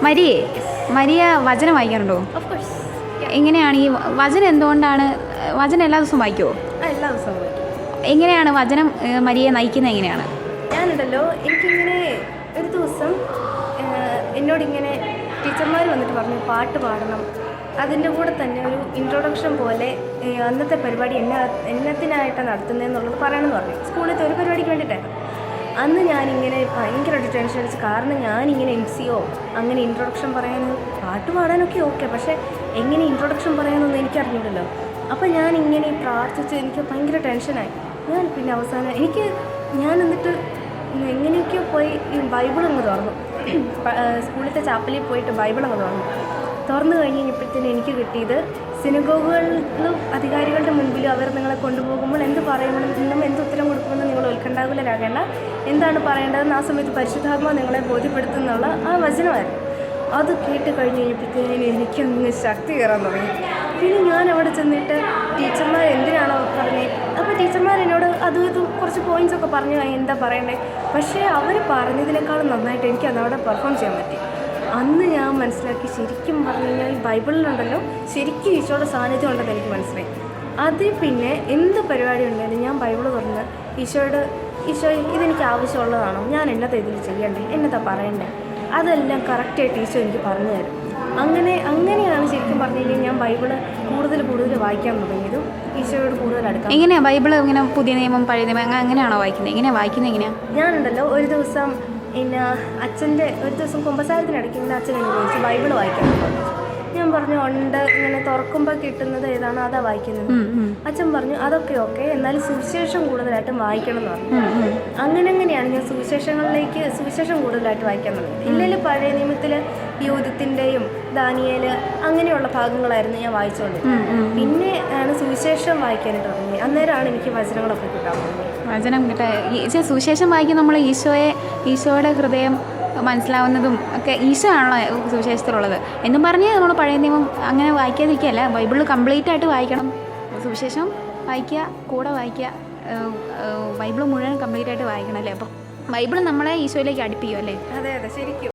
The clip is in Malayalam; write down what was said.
മരിയേ, മരിയ വചനം വായിക്കാറുണ്ടോ? Of course. എങ്ങനെയാണ് ഈ വചനം എന്തുകൊണ്ടാണ് വചനം എല്ലാ ദിവസവും വായിക്കുമോ? എല്ലാ ദിവസവും വായിക്കും. എങ്ങനെയാണ് വചനം മരിയെ നയിക്കുന്നത്? എങ്ങനെയാണ്? ഞാനുണ്ടല്ലോ, എനിക്കിങ്ങനെ ഒരു ദിവസം എന്നോടിങ്ങനെ ടീച്ചർമാർ വന്നിട്ട് പറഞ്ഞു പാട്ട് പാടണം, അതിൻ്റെ കൂടെ തന്നെ ഒരു ഇൻട്രൊഡക്ഷൻ പോലെ അന്നത്തെ പരിപാടി എന്നത്തിനായിട്ടാണ് നടത്തുന്നതെന്നുള്ളത് പറയണമെന്ന് പറഞ്ഞു. സ്കൂളിലത്തെ ഒരു പരിപാടിക്ക് വേണ്ടിയിട്ടായിരുന്നു. അന്ന് ഞാനിങ്ങനെ ഭയങ്കരമായിട്ട് ടെൻഷൻ അടിച്ചു. കാരണം ഞാനിങ്ങനെ MC അങ്ങനെ ഇൻട്രൊഡക്ഷൻ പറയാനും പാട്ട് പാടാനൊക്കെ ഓക്കെ, പക്ഷേ എങ്ങനെ ഇൻട്രൊഡക്ഷൻ പറയാനൊന്നും എനിക്കറിഞ്ഞില്ലല്ലോ. അപ്പോൾ ഞാനിങ്ങനെ പ്രാർത്ഥിച്ച് എനിക്ക് ഭയങ്കര ടെൻഷനായി. ഞാൻ പിന്നെ അവസാനം ഞാൻ എന്നിട്ട് എങ്ങനെയൊക്കെയോ പോയി ഈ ബൈബിൾ അങ്ങ് തുറന്നു. സ്കൂളിലത്തെ ചാപ്പലിൽ പോയിട്ട് ബൈബിൾ അങ്ങ് തുറന്നു കഴിഞ്ഞപ്പോഴത്തേനും എനിക്ക് കിട്ടിയത് സിനഗോഗുകളിലും അധികാരികളുടെ മുൻപിലും അവർ നിങ്ങളെ കൊണ്ടുപോകുമ്പോൾ എന്ത് പറയണമെന്നും എന്ത് ഉത്തരം കൊടുക്കുമെന്ന് നിങ്ങൾ ഉത്കണ്ഠാകുലരാകേണ്ട, എന്താണ് പറയേണ്ടതെന്ന് ആ സമയത്ത് പരിശുദ്ധാത്മാവ് നിങ്ങളെ ബോധ്യപ്പെടുത്തുന്നുള്ള ആ വചനമായിരുന്നു. അത് കേട്ട് കഴിഞ്ഞ് കഴിഞ്ഞപ്പോഴത്തേനും എനിക്കങ്ങ് ശക്തി കയറാൻ തുടങ്ങി. പിന്നെ ഞാൻ അവിടെ ചെന്നിട്ട് ടീച്ചർമാർ എന്തിനാണോ പറഞ്ഞത്, അപ്പോൾ ടീച്ചർമാർ എന്നോട് അതും ഇതും കുറച്ച് പോയിൻറ്റ്സൊക്കെ പറഞ്ഞു എന്താ പറയണ്ടേ. പക്ഷേ അവർ പറഞ്ഞതിനേക്കാളും നന്നായിട്ട് എനിക്ക് അതവിടെ പെർഫോം ചെയ്യാൻ പറ്റി. അന്ന് ഞാൻ മനസ്സിലാക്കി, ശരിക്കും പറഞ്ഞു കഴിഞ്ഞാൽ ഈ ബൈബിളിലുണ്ടല്ലോ ശരിക്കും ഈശോയുടെ സാന്നിധ്യം ഉണ്ടെന്ന് എനിക്ക് മനസ്സിലായി. അതിൽ പിന്നെ എന്ത് പരിപാടി ഉണ്ടെങ്കിലും ഞാൻ ബൈബിൾ തുറന്ന് ഈശോ ഇതെനിക്ക് ആവശ്യമുള്ളതാണോ, ഞാൻ എന്നത്തെ ഇതിൽ ചെയ്യണ്ടേ, എന്നതാ പറയണ്ടേ, അതെല്ലാം കറക്റ്റായിട്ട് ഈശോ എനിക്ക് പറഞ്ഞു തരും. അങ്ങനെയാണ് ശരിക്കും പറഞ്ഞു കഴിഞ്ഞാൽ ഞാൻ ബൈബിള് കൂടുതൽ വായിക്കാൻ തുടങ്ങിയതും ഈശോയോട് കൂടുതൽ അടുക്കാം. എങ്ങനെയാണ് ബൈബിള് ഇങ്ങനെ പുതിയ നിയമം പഴയ നിയമം അങ്ങനെയാണോ വായിക്കുന്നത്? എങ്ങനെയാണ്? ഞാനുണ്ടല്ലോ ഒരു ദിവസം അച്ഛൻ്റെ ഒരു ദിവസം കുമ്പസാരത്തിനിടയ്ക്ക് അച്ഛൻ എന്നെ ചോദിച്ചു ബൈബിള് വായിക്കാൻ പറഞ്ഞു. ഞാൻ പറഞ്ഞു ഉണ്ട്, ഇങ്ങനെ തുറക്കുമ്പോൾ കിട്ടുന്നത് ഏതാണോ അതാ വായിക്കുന്നത്. അച്ഛൻ പറഞ്ഞു അതൊക്കെ ഓക്കെ, എന്നാലും സുവിശേഷം കൂടുതലായിട്ടും വായിക്കണം എന്ന് പറഞ്ഞു. അങ്ങനെയാണ് ഞാൻ സുവിശേഷം കൂടുതലായിട്ട് വായിക്കാൻ തുടങ്ങിയത്. ഇല്ലെങ്കിൽ പഴയ നിയമത്തിൽ യൂദത്തിൻ്റെയും ദാനിയേൽ അങ്ങനെയുള്ള ഭാഗങ്ങളായിരുന്നു ഞാൻ വായിച്ചുകൊണ്ടിരുന്നത്. പിന്നെ ആണ് സുവിശേഷം വായിക്കാനായിട്ട് തുടങ്ങിയത്. അന്നേരമാണ് എനിക്ക് വചനങ്ങളൊക്കെ കിട്ടാൻ തുടങ്ങിയത്. വചനം കിട്ടാൻ സുവിശേഷം വായിക്കും. നമ്മൾ ഈശോയുടെ ഹൃദയം മനസ്സിലാവുന്നതും ഒക്കെ ഈശോ ആണല്ലോ സുവിശേഷത്തിലുള്ളത് എന്നും പറഞ്ഞ് നമ്മൾ പഴയ നിയമം അങ്ങനെ വായിക്കാതിരിക്കുകയല്ല, ബൈബിൾ കംപ്ലീറ്റ് ആയിട്ട് വായിക്കണം. സുവിശേഷം വായിക്കുക, കൂടെ വായിക്കുക, ബൈബിൾ മുഴുവൻ കംപ്ലീറ്റ് ആയിട്ട് വായിക്കണം അല്ലേ? അപ്പം ബൈബിൾ നമ്മളെ ഈശോയിലേക്ക് അടുപ്പിക്കും അല്ലേ? അതെ ശരിക്കും.